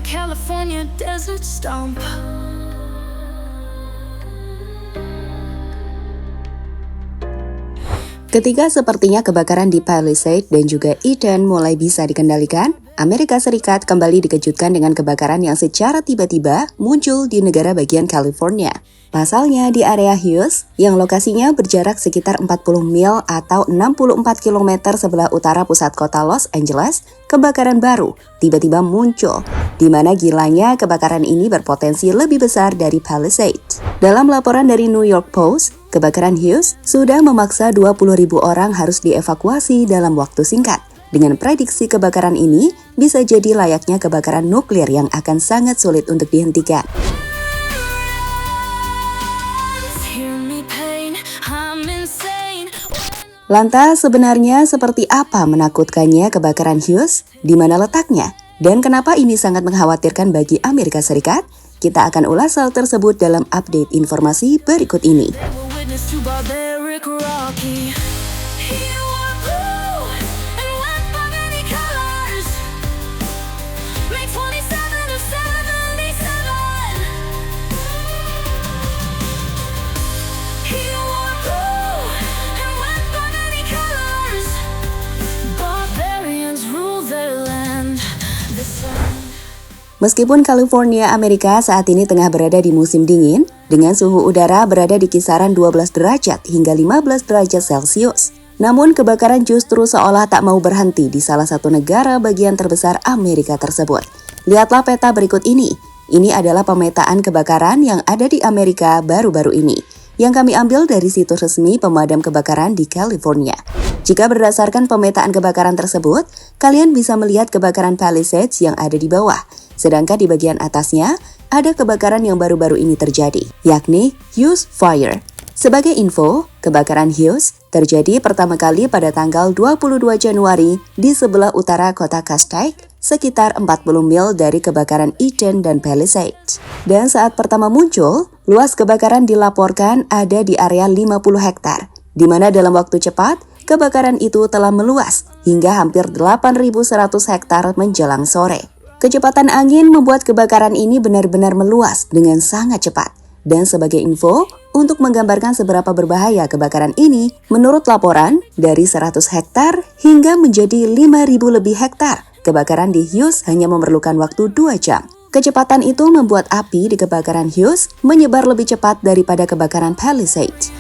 California desert stomp. Ketika sepertinya kebakaran di Palisades dan juga Eden mulai bisa dikendalikan, Amerika Serikat kembali dikejutkan dengan kebakaran yang secara tiba-tiba muncul di negara bagian California. Pasalnya di area Hughes, yang lokasinya berjarak sekitar 40 mil atau 64 km sebelah utara pusat kota Los Angeles, kebakaran baru tiba-tiba muncul, di mana gilanya kebakaran ini berpotensi lebih besar dari Palisades. Dalam laporan dari New York Post, kebakaran Hughes sudah memaksa 20.000 orang harus dievakuasi dalam waktu singkat. Dengan prediksi kebakaran ini bisa jadi layaknya kebakaran nuklir yang akan sangat sulit untuk dihentikan. Lantas sebenarnya seperti apa menakutkannya kebakaran Hughes? Di mana letaknya? Dan kenapa ini sangat mengkhawatirkan bagi Amerika Serikat? Kita akan ulas hal tersebut dalam update informasi berikut ini. Meskipun California, Amerika saat ini tengah berada di musim dingin, dengan suhu udara berada di kisaran 12 derajat hingga 15 derajat Celcius. Namun kebakaran justru seolah tak mau berhenti di salah satu negara bagian terbesar Amerika tersebut. Lihatlah peta berikut ini. Ini adalah pemetaan kebakaran yang ada di Amerika baru-baru ini, yang kami ambil dari situs resmi pemadam kebakaran di California. Jika berdasarkan pemetaan kebakaran tersebut, kalian bisa melihat kebakaran Palisades yang ada di bawah. Sedangkan di bagian atasnya, ada kebakaran yang baru-baru ini terjadi, yakni Hughes Fire. Sebagai info, kebakaran Hughes terjadi pertama kali pada tanggal 22 Januari di sebelah utara kota Castaic, sekitar 40 mil dari kebakaran Eden dan Palisades. Dan saat pertama muncul, luas kebakaran dilaporkan ada di area 50 hektar, di mana dalam waktu cepat, kebakaran itu telah meluas hingga hampir 8.100 hektar menjelang sore. Kecepatan angin membuat kebakaran ini benar-benar meluas dengan sangat cepat. Dan sebagai info, untuk menggambarkan seberapa berbahaya kebakaran ini, menurut laporan, dari 100 hektar hingga menjadi 5.000 lebih hektar, kebakaran di Hughes hanya memerlukan waktu 2 jam. Kecepatan itu membuat api di kebakaran Hughes menyebar lebih cepat daripada kebakaran Palisades.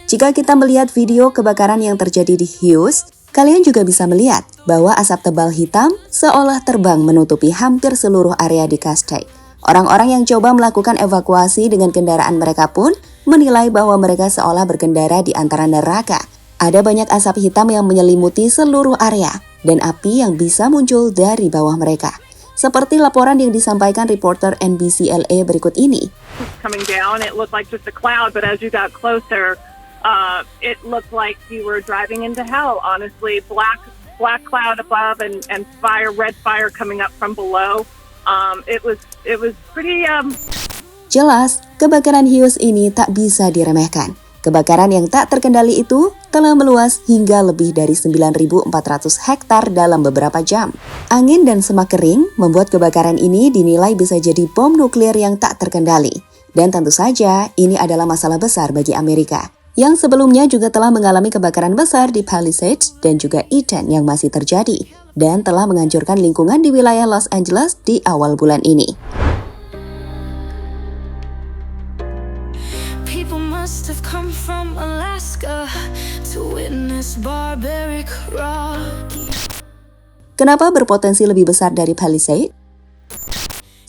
Jika kita melihat video kebakaran yang terjadi di Hughes, kalian juga bisa melihat bahwa asap tebal hitam seolah terbang menutupi hampir seluruh area di Castaic. Orang-orang yang coba melakukan evakuasi dengan kendaraan mereka pun menilai bahwa mereka seolah berkendara di antara neraka. Ada banyak asap hitam yang menyelimuti seluruh area dan api yang bisa muncul dari bawah mereka. Seperti laporan yang disampaikan reporter NBC LA berikut ini. Coming down, it looked like just a cloud, but as you got closer, it looked like you were driving into hell. Honestly, black cloud above and red fire coming up from below. It was pretty. Jelas, kebakaran Hughes ini tak bisa diremehkan. Kebakaran yang tak terkendali itu telah meluas hingga lebih dari 9.400 hektar dalam beberapa jam. Angin dan semak kering membuat kebakaran ini dinilai bisa jadi bom nuklir yang tak terkendali. Dan tentu saja, ini adalah masalah besar bagi Amerika, yang sebelumnya juga telah mengalami kebakaran besar di Palisades dan juga Eden yang masih terjadi, dan telah menghancurkan lingkungan di wilayah Los Angeles di awal bulan ini. People must have come from Alaska to witness barbaric rock. Kenapa berpotensi lebih besar dari Palisades?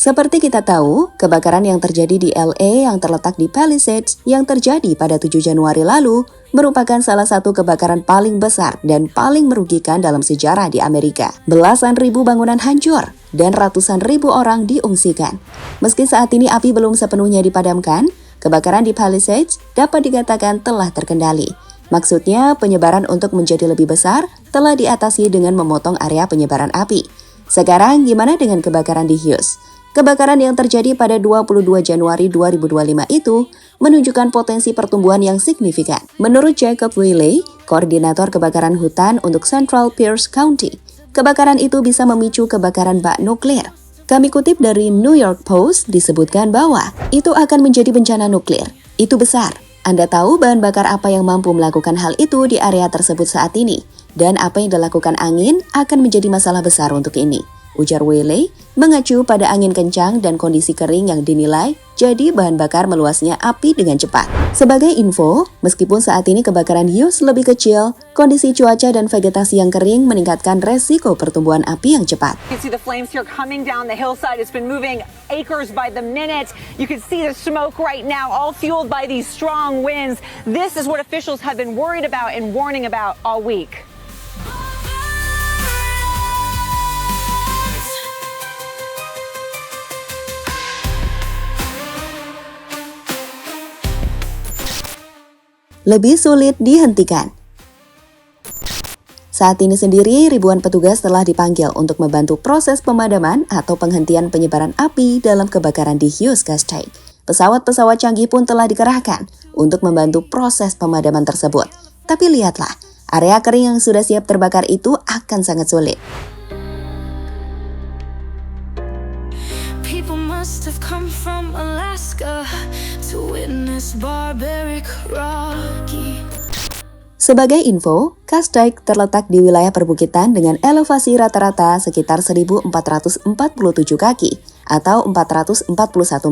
Seperti kita tahu, kebakaran yang terjadi di LA yang terletak di Palisades yang terjadi pada 7 Januari lalu merupakan salah satu kebakaran paling besar dan paling merugikan dalam sejarah di Amerika. Belasan ribu bangunan hancur dan ratusan ribu orang diungsikan. Meski saat ini api belum sepenuhnya dipadamkan, kebakaran di Palisades dapat dikatakan telah terkendali. Maksudnya, penyebaran untuk menjadi lebih besar telah diatasi dengan memotong area penyebaran api. Sekarang gimana dengan kebakaran di Hughes? Kebakaran yang terjadi pada 22 Januari 2025 itu menunjukkan potensi pertumbuhan yang signifikan. Menurut Jacob Wiley, koordinator kebakaran hutan untuk Central Pierce County, kebakaran itu bisa memicu kebakaran bak nuklir. Kami kutip dari New York Post disebutkan bahwa itu akan menjadi bencana nuklir. Itu besar. Anda tahu bahan bakar apa yang mampu melakukan hal itu di area tersebut saat ini, dan apa yang dilakukan angin akan menjadi masalah besar untuk ini, ujar Wiley, mengacu pada angin kencang dan kondisi kering yang dinilai jadi bahan bakar meluasnya api dengan cepat. Sebagai info, meskipun saat ini kebakaran Hughes lebih kecil, kondisi cuaca dan vegetasi yang kering meningkatkan resiko pertumbuhan api yang cepat. You can see the flames here coming down the hillside. It's been moving acres by the minute. You can see the smoke right now, all fueled by these strong winds. This is what officials have been worried about and warning about all week. Lebih sulit dihentikan. Saat ini sendiri, ribuan petugas telah dipanggil untuk membantu proses pemadaman atau penghentian penyebaran api dalam kebakaran di Hughes Gas Tank. Pesawat-pesawat canggih pun telah dikerahkan untuk membantu proses pemadaman tersebut. Tapi lihatlah, area kering yang sudah siap terbakar itu akan sangat sulit. People must have come from Alaska to witness barbaric Rocky. Sebagai info, Castaic terletak di wilayah perbukitan dengan elevasi rata-rata sekitar 1.447 kaki atau 441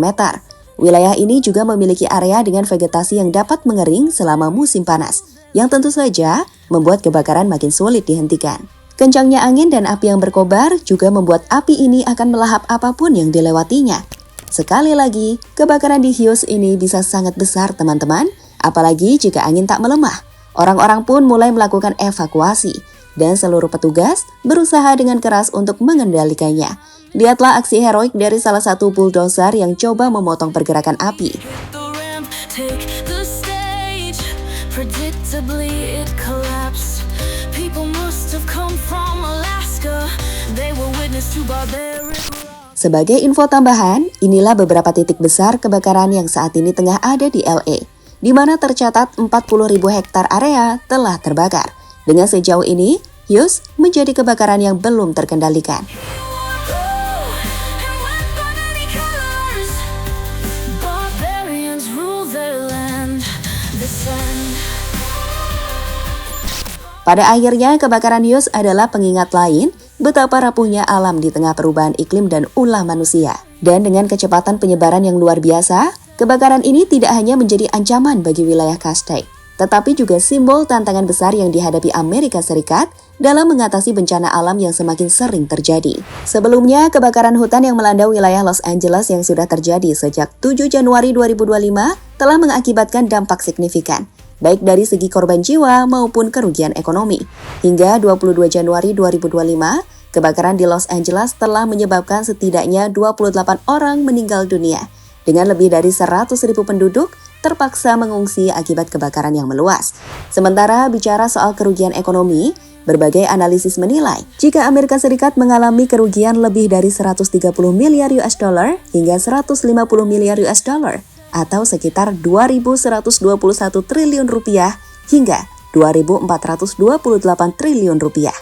meter. Wilayah ini juga memiliki area dengan vegetasi yang dapat mengering selama musim panas, yang tentu saja membuat kebakaran makin sulit dihentikan. Kencangnya angin dan api yang berkobar juga membuat api ini akan melahap apapun yang dilewatinya. Sekali lagi, kebakaran di Hughes ini bisa sangat besar teman-teman, apalagi jika angin tak melemah. Orang-orang pun mulai melakukan evakuasi, dan seluruh petugas berusaha dengan keras untuk mengendalikannya. Lihatlah aksi heroik dari salah satu bulldozer yang coba memotong pergerakan api. The ramp, take the stage. Predictably it collapsed. People must have come from Alaska. They were witness to barbaric. Sebagai info tambahan, inilah beberapa titik besar kebakaran yang saat ini tengah ada di LA, di mana tercatat 40.000 hektar area telah terbakar. Dengan sejauh ini, Hughes menjadi kebakaran yang belum terkendalikan. Pada akhirnya, kebakaran Hughes adalah pengingat lain betapa rapuhnya alam di tengah perubahan iklim dan ulah manusia. Dan dengan kecepatan penyebaran yang luar biasa, kebakaran ini tidak hanya menjadi ancaman bagi wilayah Castaic, tetapi juga simbol tantangan besar yang dihadapi Amerika Serikat dalam mengatasi bencana alam yang semakin sering terjadi. Sebelumnya, kebakaran hutan yang melanda wilayah Los Angeles yang sudah terjadi sejak 7 Januari 2025 telah mengakibatkan dampak signifikan, baik dari segi korban jiwa maupun kerugian ekonomi. Hingga 22 Januari 2025, kebakaran di Los Angeles telah menyebabkan setidaknya 28 orang meninggal dunia, dengan lebih dari 100.000 penduduk terpaksa mengungsi akibat kebakaran yang meluas. Sementara bicara soal kerugian ekonomi, berbagai analisis menilai jika Amerika Serikat mengalami kerugian lebih dari 130 miliar US dollar hingga 150 miliar US dollar, atau sekitar 2.121 triliun rupiah hingga 2.428 triliun rupiah.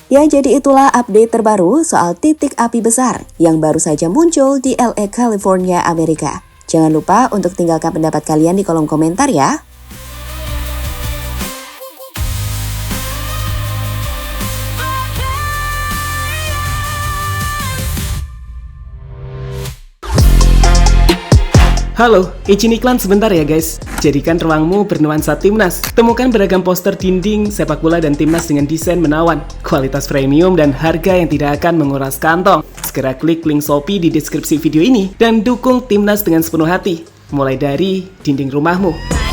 Ya, jadi itulah update terbaru soal titik api besar yang baru saja muncul di LA, California, Amerika. Jangan lupa untuk tinggalkan pendapat kalian di kolom komentar ya. Halo, izin iklan sebentar ya guys. Jadikan ruangmu bernuansa timnas. Temukan beragam poster dinding, sepak bola dan timnas dengan desain menawan, kualitas premium dan harga yang tidak akan menguras kantong. Segera klik link Shopee di deskripsi video ini dan dukung timnas dengan sepenuh hati. Mulai dari dinding rumahmu.